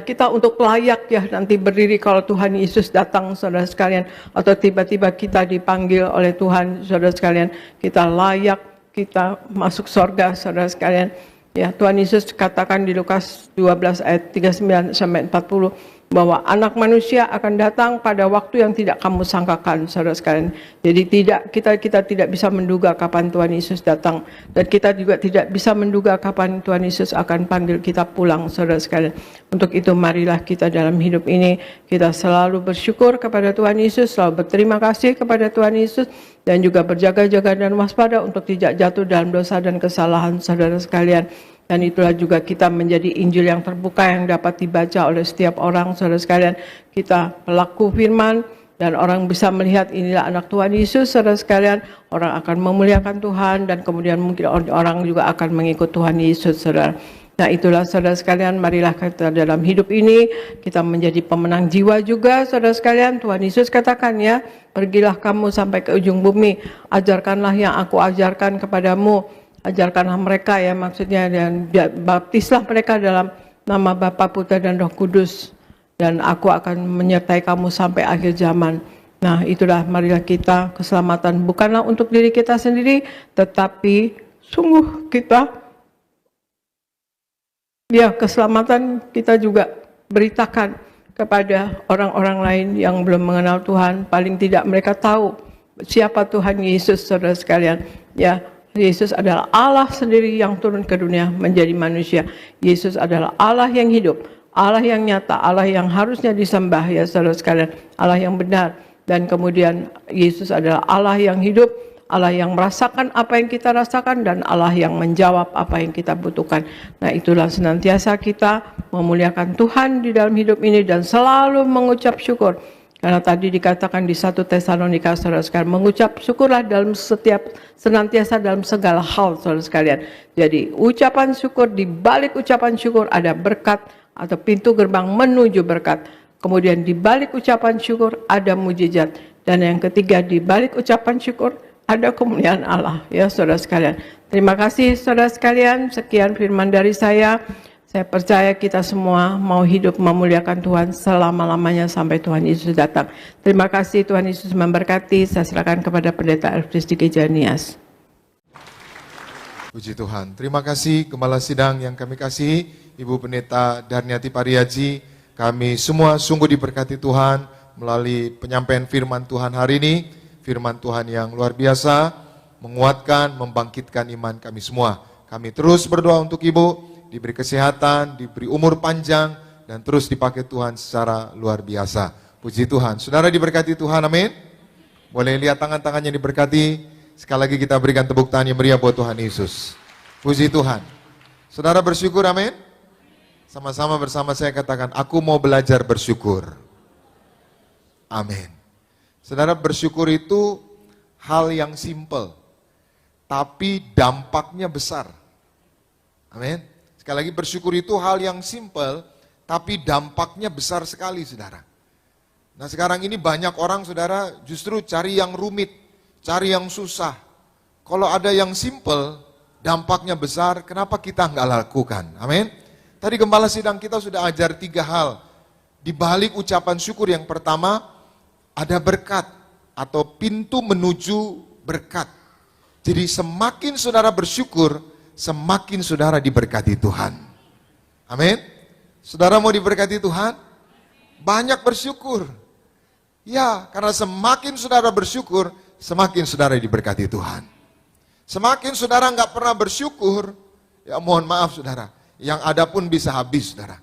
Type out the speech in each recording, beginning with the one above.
kita untuk layak ya nanti berdiri kalau Tuhan Yesus datang, saudara sekalian, atau tiba-tiba kita dipanggil oleh Tuhan, saudara sekalian, kita layak, kita masuk surga, saudara sekalian. Ya, Tuhan Yesus katakan di Lukas 12 ayat 39 sampai 40 bahwa anak manusia akan datang pada waktu yang tidak kamu sangkakan, saudara sekalian. Jadi kita tidak bisa menduga kapan Tuhan Yesus datang, dan kita juga tidak bisa menduga kapan Tuhan Yesus akan panggil kita pulang, saudara sekalian. Untuk itu marilah kita dalam hidup ini kita selalu bersyukur kepada Tuhan Yesus, selalu berterima kasih kepada Tuhan Yesus, dan juga berjaga-jaga dan waspada untuk tidak jatuh dalam dosa dan kesalahan, saudara sekalian. Dan itulah juga kita menjadi Injil yang terbuka yang dapat dibaca oleh setiap orang, saudara sekalian. Kita pelaku firman dan orang bisa melihat inilah anak Tuhan Yesus, saudara sekalian. Orang akan memuliakan Tuhan dan kemudian mungkin orang juga akan mengikut Tuhan Yesus, saudara. Nah itulah saudara sekalian, marilah kita dalam hidup ini kita menjadi pemenang jiwa juga, saudara sekalian. Tuhan Yesus katakan ya, pergilah kamu sampai ke ujung bumi, ajarkanlah yang aku ajarkan kepadamu. Ajarkanlah mereka ya maksudnya, dan baptislah mereka dalam nama Bapa, Putra dan Roh Kudus, dan aku akan menyertai kamu sampai akhir zaman. Nah itulah, marilah kita, keselamatan bukanlah untuk diri kita sendiri, tetapi sungguh kita, ya keselamatan kita juga beritakan kepada orang-orang lain yang belum mengenal Tuhan. Paling tidak mereka tahu siapa Tuhan Yesus, saudara sekalian. Ya, Yesus adalah Allah sendiri yang turun ke dunia menjadi manusia. Yesus adalah Allah yang hidup, Allah yang nyata, Allah yang harusnya disembah ya saudara sekalian, Allah yang benar. Dan kemudian Yesus adalah Allah yang hidup, Allah yang merasakan apa yang kita rasakan, dan Allah yang menjawab apa yang kita butuhkan. Nah itulah senantiasa kita memuliakan Tuhan di dalam hidup ini dan selalu mengucap syukur. Karena tadi dikatakan di 1 Tesalonika, saudara sekalian, mengucap syukurlah dalam senantiasa dalam segala hal, saudara sekalian. Jadi ucapan syukur, di balik ucapan syukur ada berkat atau pintu gerbang menuju berkat. Kemudian di balik ucapan syukur ada mujizat. Dan yang ketiga, di balik ucapan syukur ada kemuliaan Allah. Ya saudara sekalian. Terima kasih saudara sekalian. Sekian firman dari saya. Saya percaya kita semua mau hidup memuliakan Tuhan selama-lamanya sampai Tuhan Yesus datang. Terima kasih, Tuhan Yesus memberkati. Saya serahkan kepada Pendeta Elfris di Gereja Nias. Puji Tuhan. Terima kasih Gembala Sidang yang kami kasihi, Ibu Pendeta Darniati Pariaji. Kami semua sungguh diberkati Tuhan melalui penyampaian firman Tuhan hari ini. Firman Tuhan yang luar biasa, menguatkan, membangkitkan iman kami semua. Kami terus berdoa untuk Ibu, diberi kesehatan, diberi umur panjang, dan terus dipakai Tuhan secara luar biasa. Puji Tuhan. Saudara diberkati Tuhan, amin. Boleh lihat tangan-tangannya diberkati. Sekali lagi kita berikan tepuk tangan yang meriah buat Tuhan Yesus. Puji Tuhan. Saudara bersyukur, amin. Sama-sama bersama saya katakan, aku mau belajar bersyukur. Amin. Saudara, bersyukur itu hal yang simple, tapi dampaknya besar. Amin. Sekali lagi, bersyukur itu hal yang simple, tapi dampaknya besar sekali, saudara. Nah sekarang ini banyak orang, saudara, justru cari yang rumit, cari yang susah. Kalau ada yang simple, dampaknya besar, kenapa kita nggak lakukan? Amin. Tadi Gembala Sidang kita sudah ajar 3 hal. Di balik ucapan syukur yang pertama, ada berkat atau pintu menuju berkat. Jadi semakin saudara bersyukur, semakin saudara diberkati Tuhan. Amin. Saudara mau diberkati Tuhan? Banyak bersyukur. Ya, karena semakin saudara bersyukur, semakin saudara diberkati Tuhan. Semakin saudara nggak pernah bersyukur, ya mohon maaf saudara, yang ada pun bisa habis saudara.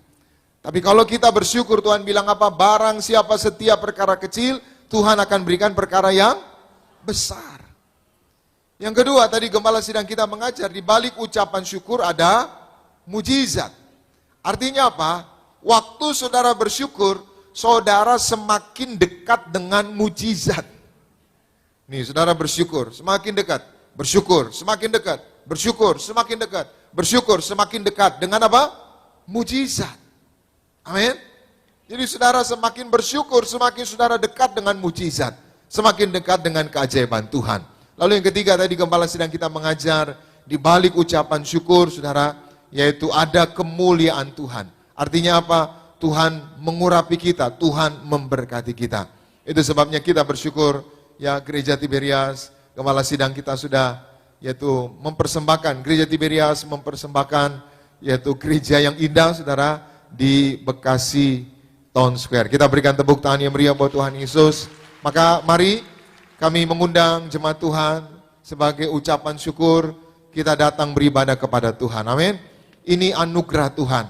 Tapi kalau kita bersyukur, Tuhan bilang apa? Barang siapa setia perkara kecil, Tuhan akan berikan perkara yang besar. Yang kedua, tadi Gembala Sidang kita mengajar, di balik ucapan syukur ada mujizat. Artinya apa? Waktu saudara bersyukur, saudara semakin dekat dengan mujizat. Nih, saudara bersyukur, semakin dekat. Bersyukur, semakin dekat. Bersyukur, semakin dekat. Bersyukur, semakin dekat. Dengan apa? Mujizat. Amin. Jadi saudara semakin bersyukur, semakin saudara dekat dengan mujizat. Semakin dekat dengan keajaiban Tuhan. Lalu yang ketiga tadi Gembala Sidang kita mengajar, di balik ucapan syukur saudara, yaitu ada kemuliaan Tuhan. Artinya apa? Tuhan mengurapi kita, Tuhan memberkati kita. Itu sebabnya kita bersyukur ya Gereja Tiberias, Gembala Sidang kita sudah yaitu mempersembahkan, Gereja Tiberias mempersembahkan yaitu gereja yang indah saudara di Bekasi Town Square. Kita berikan tepuk tangan yang meriah buat Tuhan Yesus. Maka mari kami mengundang jemaat Tuhan sebagai ucapan syukur kita datang beribadah kepada Tuhan. Amin. Ini anugerah Tuhan.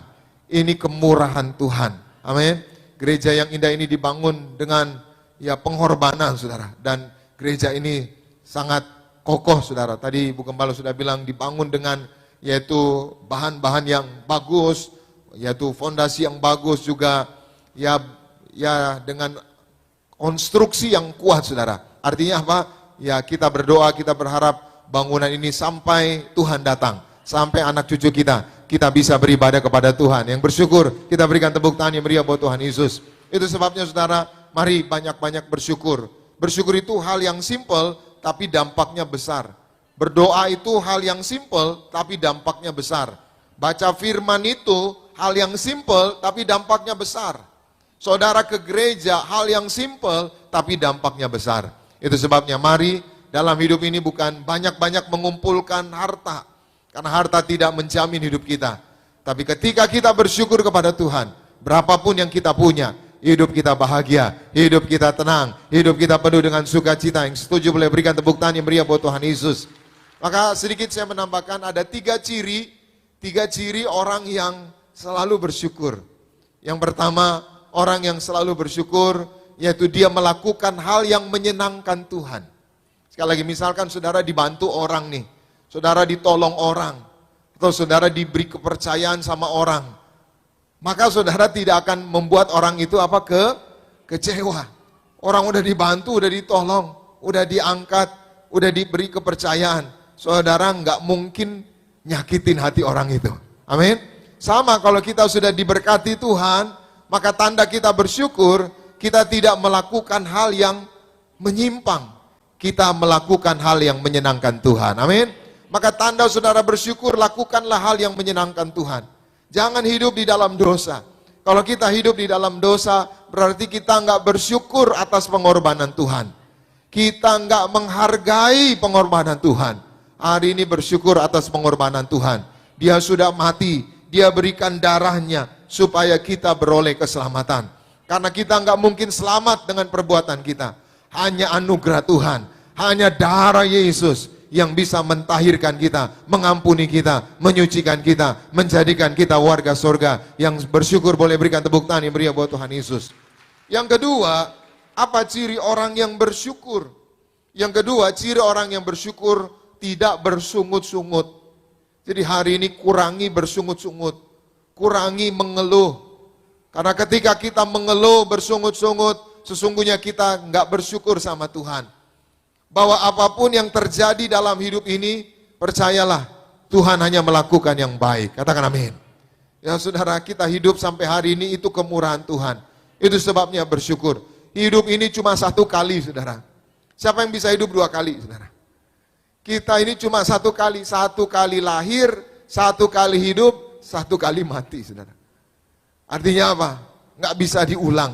Ini kemurahan Tuhan. Amin. Gereja yang indah ini dibangun dengan ya pengorbanan saudara. Dan gereja ini sangat kokoh saudara. Tadi Bu Gembala sudah bilang dibangun dengan yaitu bahan-bahan yang bagus, yaitu fondasi yang bagus juga ya dengan konstruksi yang kuat saudara. Artinya apa? Ya kita berdoa, kita berharap bangunan ini sampai Tuhan datang, sampai anak cucu kita bisa beribadah kepada Tuhan. Yang bersyukur, kita berikan tepuk tangan yang meriah buat Tuhan Yesus. Itu sebabnya saudara, mari banyak-banyak bersyukur. Bersyukur itu hal yang simple, tapi dampaknya besar. Berdoa itu hal yang simple, tapi dampaknya besar. Baca firman itu hal yang simple, tapi dampaknya besar. Saudara ke gereja, hal yang simple, tapi dampaknya besar. Itu sebabnya mari dalam hidup ini bukan banyak-banyak mengumpulkan harta. Karena harta tidak menjamin hidup kita. Tapi ketika kita bersyukur kepada Tuhan, berapapun yang kita punya, hidup kita bahagia, hidup kita tenang, hidup kita penuh dengan sukacita. Yang setuju boleh berikan tepuk tangan yang meriah buat Tuhan Yesus. Maka sedikit saya menambahkan ada tiga ciri orang yang selalu bersyukur. Yang pertama, orang yang selalu bersyukur, yaitu dia melakukan hal yang menyenangkan Tuhan. Sekali lagi, misalkan saudara dibantu orang nih, saudara ditolong orang, atau saudara diberi kepercayaan sama orang, maka saudara tidak akan membuat orang itu kecewa. Orang udah dibantu, udah ditolong, udah diangkat, udah diberi kepercayaan, saudara nggak mungkin nyakitin hati orang itu. Amin. Sama kalau kita sudah diberkati Tuhan, maka tanda kita bersyukur, kita tidak melakukan hal yang menyimpang. Kita melakukan hal yang menyenangkan Tuhan. Amin. Maka tanda saudara bersyukur, lakukanlah hal yang menyenangkan Tuhan. Jangan hidup di dalam dosa. Kalau kita hidup di dalam dosa, berarti kita nggak bersyukur atas pengorbanan Tuhan. Kita nggak menghargai pengorbanan Tuhan. Hari ini bersyukur atas pengorbanan Tuhan. Dia sudah mati, Dia berikan darahnya supaya kita beroleh keselamatan. Karena kita nggak mungkin selamat dengan perbuatan kita. Hanya anugerah Tuhan, hanya darah Yesus yang bisa mentahirkan kita, mengampuni kita, menyucikan kita, menjadikan kita warga surga. Yang bersyukur boleh berikan tepuk tangan yang meriah buat Tuhan Yesus. Yang kedua, apa ciri orang yang bersyukur? Yang kedua, ciri orang yang bersyukur tidak bersungut-sungut. Jadi hari ini kurangi bersungut-sungut, kurangi mengeluh. Karena ketika kita mengeluh, bersungut-sungut, sesungguhnya kita nggak bersyukur sama Tuhan. Bahwa apapun yang terjadi dalam hidup ini, percayalah, Tuhan hanya melakukan yang baik. Katakan amin. Ya saudara, kita hidup sampai hari ini itu kemurahan Tuhan. Itu sebabnya bersyukur. Hidup ini cuma satu kali, saudara. Siapa yang bisa hidup dua kali, saudara? Kita ini cuma satu kali lahir, satu kali hidup, satu kali mati, saudara. Artinya apa? Nggak bisa diulang.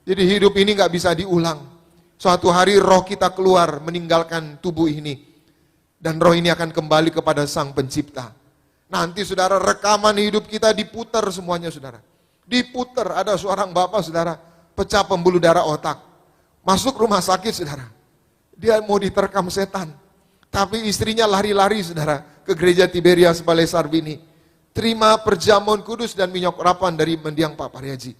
Jadi hidup ini nggak bisa diulang. Suatu hari roh kita keluar meninggalkan tubuh ini. Dan roh ini akan kembali kepada Sang Pencipta. Nanti saudara, rekaman hidup kita diputar semuanya saudara. Diputar, ada seorang bapak saudara, pecah pembuluh darah otak. Masuk rumah sakit saudara. Dia mau diterkam setan. Tapi istrinya lari-lari saudara ke gereja Tiberias Balai Sarbini. Terima perjamuan kudus dan minyak urapan dari mendiang Pak Pariaji.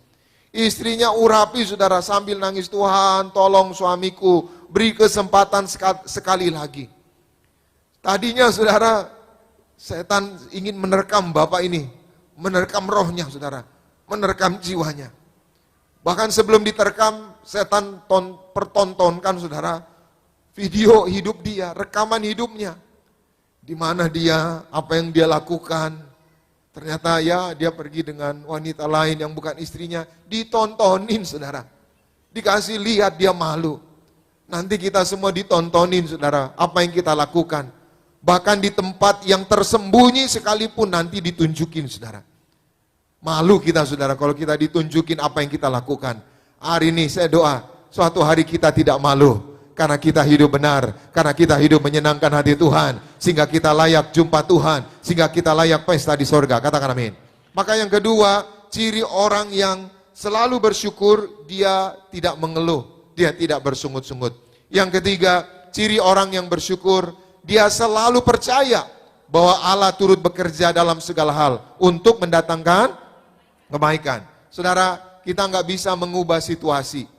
Istrinya urapi saudara sambil nangis, Tuhan tolong suamiku, beri kesempatan sekali lagi. Tadinya saudara, setan ingin menerkam bapak ini, menerkam rohnya saudara, menerkam jiwanya. Bahkan sebelum diterkam, setan pertontonkan saudara, video hidup dia, rekaman hidupnya. Di mana dia, apa yang dia lakukan. Ternyata ya dia pergi dengan wanita lain yang bukan istrinya, ditontonin saudara. Dikasih lihat dia malu. Nanti kita semua ditontonin saudara, apa yang kita lakukan. Bahkan di tempat yang tersembunyi sekalipun nanti ditunjukin saudara. Malu kita saudara kalau kita ditunjukin apa yang kita lakukan. Hari ini saya doa, suatu hari kita tidak malu. Karena kita hidup benar, karena kita hidup menyenangkan hati Tuhan, sehingga kita layak jumpa Tuhan, sehingga kita layak pesta di sorga. Katakan amin. Maka yang kedua, ciri orang yang selalu bersyukur, dia tidak mengeluh, dia tidak bersungut-sungut. Yang ketiga, ciri orang yang bersyukur, dia selalu percaya bahwa Allah turut bekerja dalam segala hal untuk mendatangkan kebaikan. Saudara, kita nggak bisa mengubah situasi.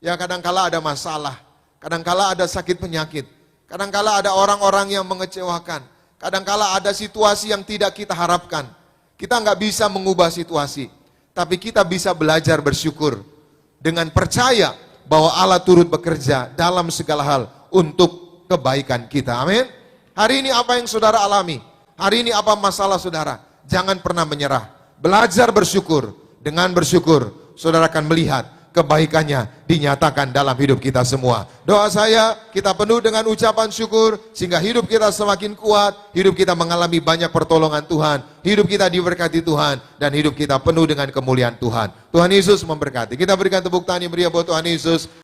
Ya kadangkala ada masalah. Kadangkala ada sakit penyakit, kadangkala ada orang-orang yang mengecewakan, kadangkala ada situasi yang tidak kita harapkan. Kita nggak bisa mengubah situasi, tapi kita bisa belajar bersyukur dengan percaya bahwa Allah turut bekerja dalam segala hal untuk kebaikan kita. Amin. Hari ini apa yang saudara alami? Hari ini apa masalah saudara? Jangan pernah menyerah. Belajar bersyukur. Dengan bersyukur, saudara akan melihat kebaikannya dinyatakan dalam hidup kita semua. Doa saya, kita penuh dengan ucapan syukur, sehingga hidup kita semakin kuat, hidup kita mengalami banyak pertolongan Tuhan, hidup kita diberkati Tuhan, dan hidup kita penuh dengan kemuliaan Tuhan. Tuhan Yesus memberkati. Kita berikan tepuk tangan yang meriah buat Tuhan Yesus.